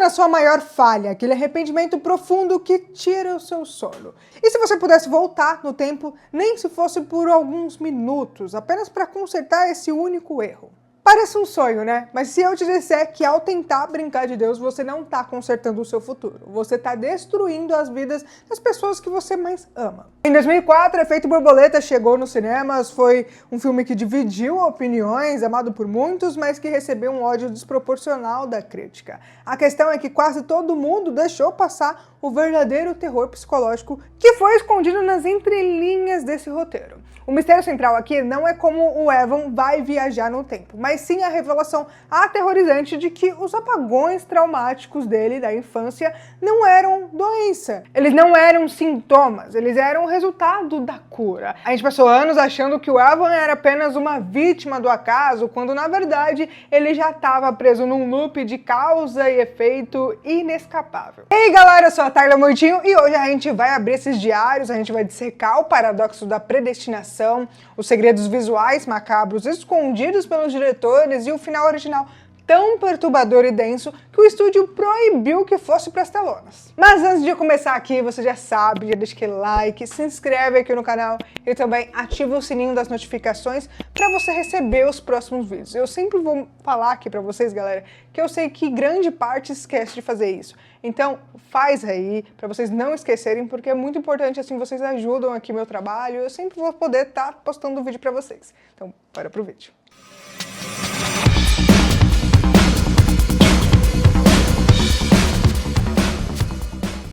na sua maior falha, aquele arrependimento profundo que tira o seu sono. E se você pudesse voltar no tempo, nem se fosse por alguns minutos, apenas para consertar esse único erro? Parece um sonho, né? Mas se eu te disser que ao tentar brincar de Deus, você não está consertando o seu futuro. Você está destruindo as vidas das pessoas que você mais ama. Em 2004, Efeito Borboleta chegou nos cinemas. Foi um filme que dividiu opiniões, amado por muitos, mas que recebeu um ódio desproporcional da crítica. A questão é que quase todo mundo deixou passar o verdadeiro terror psicológico que foi escondido nas entrelinhas desse roteiro. O mistério central aqui não é como o Evan vai viajar no tempo, mas sim a revelação aterrorizante de que os apagões traumáticos dele da infância não eram doença. Eles não eram sintomas, eles eram resultado da cura. A gente passou anos achando que o Evan era apenas uma vítima do acaso, quando na verdade ele já estava preso num loop de causa e efeito inescapável. E aí galera, eu sou a Tayla Moitinho e hoje a gente vai abrir esses diários, a gente vai dissecar o paradoxo da predestinação, os segredos visuais macabros escondidos pelos diretores e o final original tão perturbador e denso que o estúdio proibiu que fosse para as telonas. Mas antes de começar aqui, você já sabe, já deixa aquele like, se inscreve aqui no canal e também ativa o sininho das notificações para você receber os próximos vídeos. Eu sempre vou falar aqui para vocês, galera, que eu sei que grande parte esquece de fazer isso. Então faz aí, para vocês não esquecerem, porque é muito importante, assim, vocês ajudam aqui meu trabalho, eu sempre vou poder estar postando vídeo para vocês. Então, bora pro vídeo.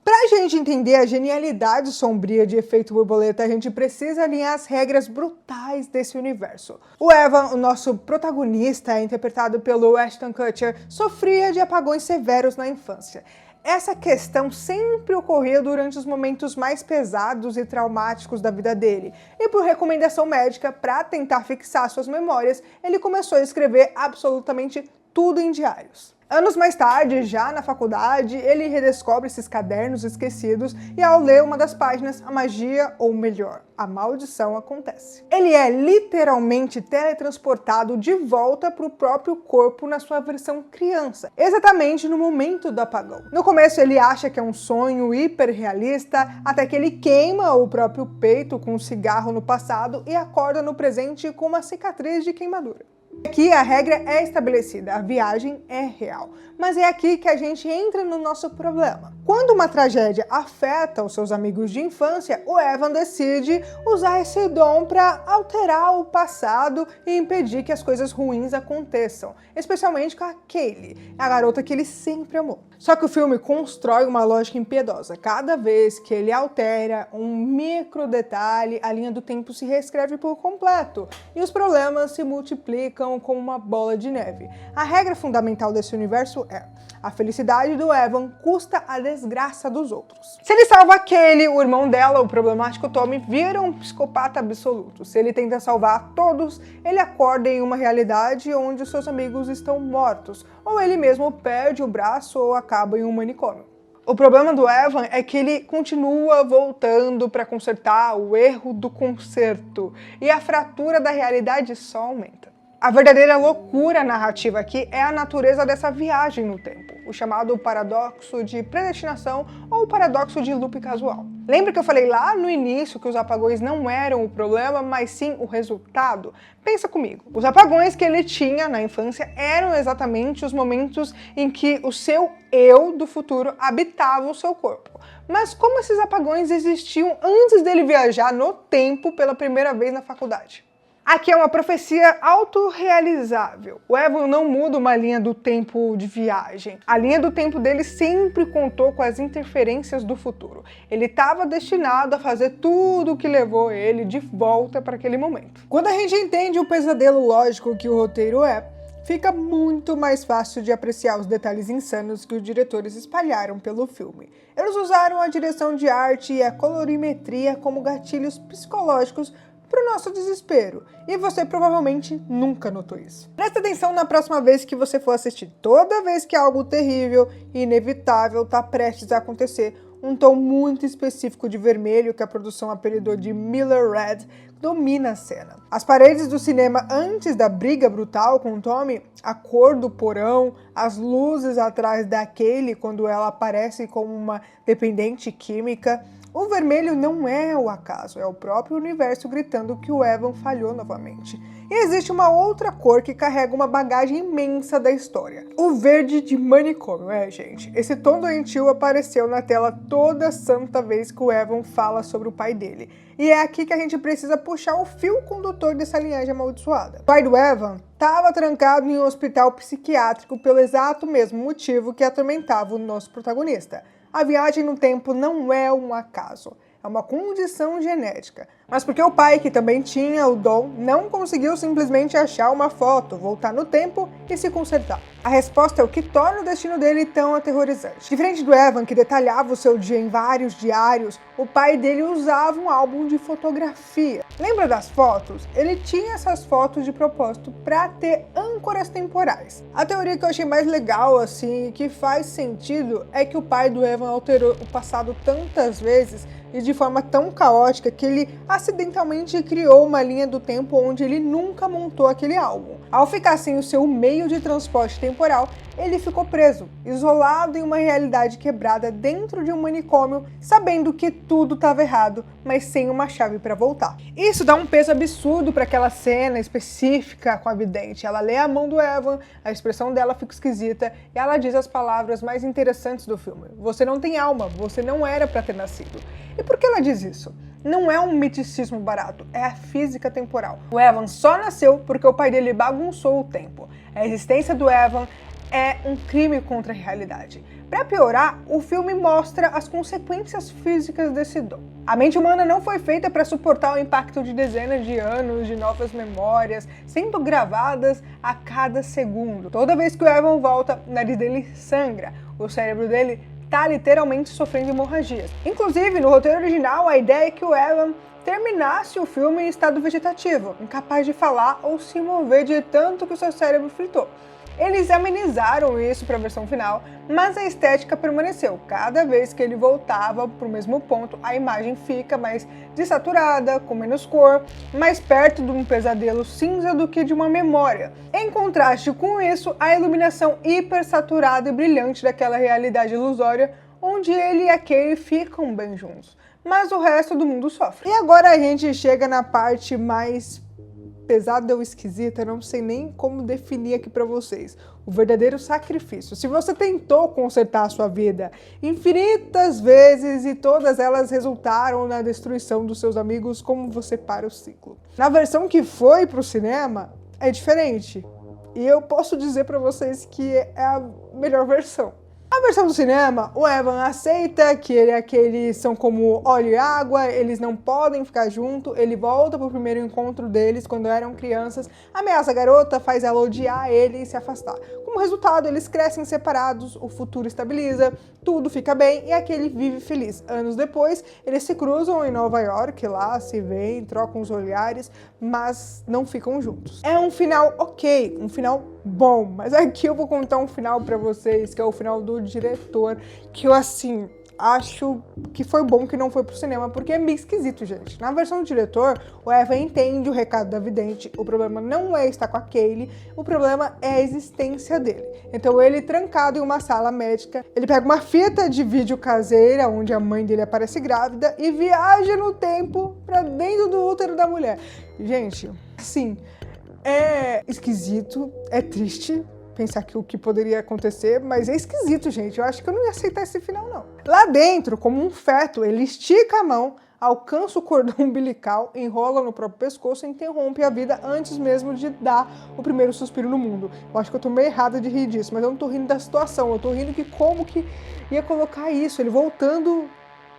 Pra gente entender a genialidade sombria de Efeito Borboleta, a gente precisa alinhar as regras brutais desse universo. O Evan, o nosso protagonista, interpretado pelo Ashton Kutcher, sofria de apagões severos na infância. Essa questão sempre ocorria durante os momentos mais pesados e traumáticos da vida dele. E por recomendação médica, para tentar fixar suas memórias, ele começou a escrever absolutamente tudo em diários. Anos mais tarde, já na faculdade, ele redescobre esses cadernos esquecidos e ao ler uma das páginas, a magia, ou melhor, a maldição acontece. Ele é literalmente teletransportado de volta para o próprio corpo na sua versão criança, exatamente no momento do apagão. No começo ele acha que é um sonho hiperrealista, até que ele queima o próprio peito com um cigarro no passado e acorda no presente com uma cicatriz de queimadura. Aqui a regra é estabelecida, a viagem é real. Mas é aqui que a gente entra no nosso problema. Quando uma tragédia afeta os seus amigos de infância, o Evan decide usar esse dom para alterar o passado e impedir que as coisas ruins aconteçam, especialmente com a Kaylee, a garota que ele sempre amou. Só que o filme constrói uma lógica impiedosa. Cada vez que ele altera um micro detalhe, a linha do tempo se reescreve por completo e os problemas se multiplicam como uma bola de neve. A regra fundamental desse universo é: a felicidade do Evan custa a desgraça dos outros. Se ele salva Kelly, o irmão dela, o problemático Tommy, vira um psicopata absoluto. Se ele tenta salvar todos, ele acorda em uma realidade onde os seus amigos estão mortos, ou ele mesmo perde o braço ou acaba em um manicômio. O problema do Evan é que ele continua voltando para consertar o erro do conserto, e a fratura da realidade só aumenta. A verdadeira loucura narrativa aqui é a natureza dessa viagem no tempo, o chamado paradoxo de predestinação ou paradoxo de loop casual. Lembra que eu falei lá no início que os apagões não eram o problema, mas sim o resultado? Pensa comigo, os apagões que ele tinha na infância eram exatamente os momentos em que o seu eu do futuro habitava o seu corpo. Mas como esses apagões existiam antes dele viajar no tempo pela primeira vez na faculdade? Aqui é uma profecia autorrealizável. O Evan não muda uma linha do tempo de viagem. A linha do tempo dele sempre contou com as interferências do futuro. Ele estava destinado a fazer tudo o que levou ele de volta para aquele momento. Quando a gente entende o pesadelo lógico que o roteiro é, fica muito mais fácil de apreciar os detalhes insanos que os diretores espalharam pelo filme. Eles usaram a direção de arte e a colorimetria como gatilhos psicológicos para o nosso desespero, e você provavelmente nunca notou isso. Presta atenção na próxima vez que você for assistir. Toda vez que algo terrível e inevitável está prestes a acontecer, um tom muito específico de vermelho que a produção apelidou de Miller Red domina a cena. As paredes do cinema antes da briga brutal com Tommy, a cor do porão, as luzes atrás da Kaylee quando ela aparece como uma dependente química. O vermelho não é o acaso, é o próprio universo gritando que o Evan falhou novamente. E existe uma outra cor que carrega uma bagagem imensa da história. O verde de manicômio, gente. Esse tom doentio apareceu na tela toda santa vez que o Evan fala sobre o pai dele. E é aqui que a gente precisa puxar o fio condutor dessa linhagem amaldiçoada. O pai do Evan estava trancado em um hospital psiquiátrico pelo exato mesmo motivo que atormentava o nosso protagonista. A viagem no tempo não é um acaso, é uma condição genética. Mas porque o pai, que também tinha o dom, não conseguiu simplesmente achar uma foto, voltar no tempo e se consertar. A resposta é o que torna o destino dele tão aterrorizante. Diferente do Evan, que detalhava o seu dia em vários diários, o pai dele usava um álbum de fotografia. Lembra das fotos? Ele tinha essas fotos de propósito para ter âncoras temporais. A teoria que eu achei mais legal, assim, e que faz sentido, é que o pai do Evan alterou o passado tantas vezes e de forma tão caótica que ele acidentalmente criou uma linha do tempo onde ele nunca montou aquele álbum. Ao ficar sem o seu meio de transporte temporal, ele ficou preso, isolado em uma realidade quebrada dentro de um manicômio, sabendo que tudo estava errado, mas sem uma chave para voltar. Isso dá um peso absurdo para aquela cena específica com a vidente. Ela lê a mão do Evan, a expressão dela fica esquisita e ela diz as palavras mais interessantes do filme. Você não tem alma, você não era para ter nascido. E por que ela diz isso? Não é um miticismo barato, é a física temporal. O Evan só nasceu porque o pai dele bagunçou o tempo. A existência do Evan é um crime contra a realidade. Para piorar, o filme mostra as consequências físicas desse dom. A mente humana não foi feita para suportar o impacto de dezenas de anos de novas memórias sendo gravadas a cada segundo. Toda vez que o Evan volta, o nariz dele sangra, o cérebro dele tá literalmente sofrendo hemorragias. Inclusive, no roteiro original, a ideia é que o Evan terminasse o filme em estado vegetativo, incapaz de falar ou se mover de tanto que o seu cérebro fritou. Eles amenizaram isso para a versão final, mas a estética permaneceu. Cada vez que ele voltava para o mesmo ponto, a imagem fica mais desaturada, com menos cor, mais perto de um pesadelo cinza do que de uma memória. Em contraste com isso, a iluminação hipersaturada e brilhante daquela realidade ilusória, onde ele e a Kaylee ficam bem juntos, mas o resto do mundo sofre. E agora a gente chega na parte mais pesada ou esquisita, não sei nem como definir aqui pra vocês. O verdadeiro sacrifício. Se você tentou consertar a sua vida infinitas vezes e todas elas resultaram na destruição dos seus amigos, como você para o ciclo? Na versão que foi pro cinema, é diferente. E eu posso dizer pra vocês que é a melhor versão. A versão do cinema, o Evan aceita que ele e a Kaylee são como óleo e água, eles não podem ficar juntos, ele volta pro primeiro encontro deles quando eram crianças, ameaça a garota, faz ela odiar ele e se afastar. Como resultado, eles crescem separados, o futuro estabiliza, tudo fica bem e a Kaylee vive feliz. Anos depois, eles se cruzam em Nova York, lá se veem, trocam os olhares, mas não ficam juntos. É um final ok, um final bom, mas aqui eu vou contar um final pra vocês, que é o final do diretor, que eu, assim, acho que foi bom que não foi pro cinema, porque é meio esquisito, gente. Na versão do diretor, o Evan entende o recado da vidente, o problema não é estar com a Kaylee, o problema é a existência dele. Então ele, trancado em uma sala médica, ele pega uma fita de vídeo caseira, onde a mãe dele aparece grávida, e viaja no tempo pra dentro do útero da mulher. Gente, assim, é esquisito, é triste pensar que o que poderia acontecer, mas é esquisito, gente. Eu acho que eu não ia aceitar esse final, não. Lá dentro, como um feto, ele estica a mão, alcança o cordão umbilical, enrola no próprio pescoço e interrompe a vida antes mesmo de dar o primeiro suspiro no mundo. Eu acho que eu tô meio errada de rir disso, mas eu não tô rindo da situação. Eu tô rindo que como que ia colocar isso, ele voltando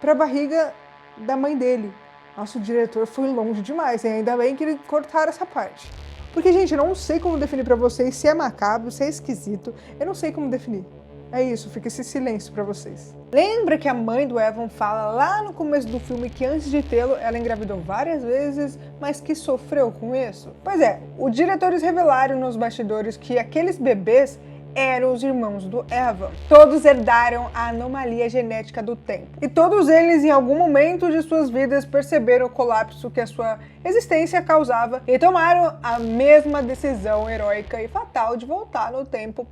pra barriga da mãe dele. Nosso diretor foi longe demais, e ainda bem que ele cortaram essa parte. Porque, gente, eu não sei como definir pra vocês se é macabro, se é esquisito. Eu não sei como definir. É isso, fica esse silêncio pra vocês. Lembra que a mãe do Evan fala lá no começo do filme que antes de tê-lo, ela engravidou várias vezes, mas que sofreu com isso? Pois é, os diretores revelaram nos bastidores que aqueles bebês eram os irmãos do Evan. Todos herdaram a anomalia genética do tempo. E todos eles, em algum momento de suas vidas, perceberam o colapso que a sua existência causava e tomaram a mesma decisão heróica e fatal de voltar no tempo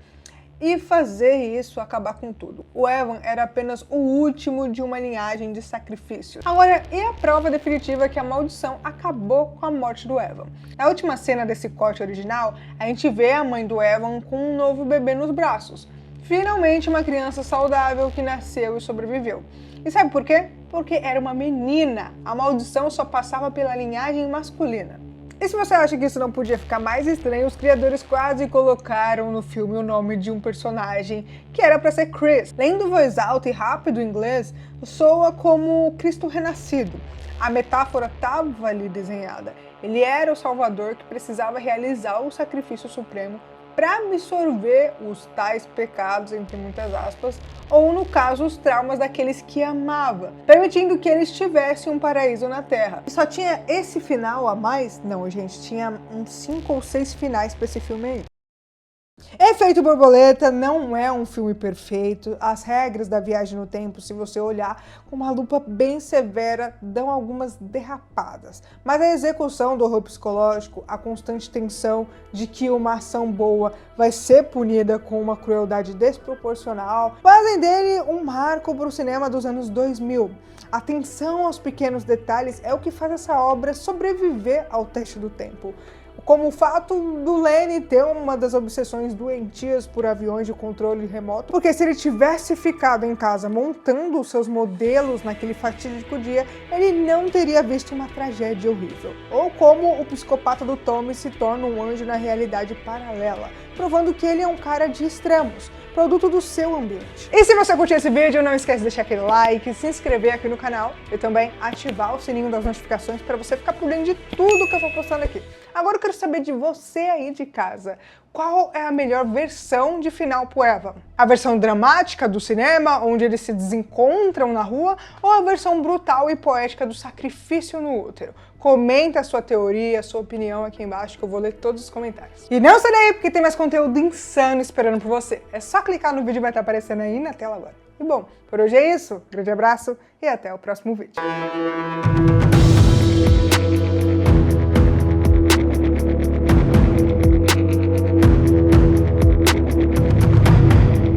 e fazer isso acabar com tudo. O Evan era apenas o último de uma linhagem de sacrifícios. Agora, e a prova definitiva que a maldição acabou com a morte do Evan? Na última cena desse corte original, a gente vê a mãe do Evan com um novo bebê nos braços. Finalmente uma criança saudável que nasceu e sobreviveu. E sabe por quê? Porque era uma menina. A maldição só passava pela linhagem masculina. E se você acha que isso não podia ficar mais estranho, os criadores quase colocaram no filme o nome de um personagem que era para ser Chris. Lendo voz alta e rápido em inglês, soa como Cristo renascido. A metáfora estava ali desenhada. Ele era o Salvador que precisava realizar o sacrifício supremo para absorver os tais pecados, entre muitas aspas, ou no caso, os traumas daqueles que amava, permitindo que eles tivessem um paraíso na Terra. E só tinha esse final a mais? Não, gente, tinha uns 5 ou 6 finais para esse filme aí. Efeito Borboleta não é um filme perfeito. As regras da viagem no tempo, se você olhar com uma lupa bem severa, dão algumas derrapadas. Mas a execução do horror psicológico, a constante tensão de que uma ação boa vai ser punida com uma crueldade desproporcional, fazem dele um marco para o cinema dos anos 2000. A atenção aos pequenos detalhes é o que faz essa obra sobreviver ao teste do tempo. Como o fato do Lenny ter uma das obsessões doentias por aviões de controle remoto, porque se ele tivesse ficado em casa montando os seus modelos naquele fatídico dia, ele não teria visto uma tragédia horrível. Ou como o psicopata do Tommy se torna um anjo na realidade paralela, provando que ele é um cara de extremos, produto do seu ambiente. E se você curtiu esse vídeo, não esquece de deixar aquele like, se inscrever aqui no canal e também ativar o sininho das notificações para você ficar por dentro de tudo que eu vou postando aqui. Agora eu quero saber de você aí de casa. Qual é a melhor versão de final pro Evan? A versão dramática do cinema, onde eles se desencontram na rua, ou a versão brutal e poética do sacrifício no útero? Comenta a sua teoria, a sua opinião aqui embaixo, que eu vou ler todos os comentários. E não sai daí, porque tem mais conteúdo insano esperando por você. É só clicar no vídeo, vai estar aparecendo aí na tela agora. E bom, por hoje é isso. Grande abraço e até o próximo vídeo.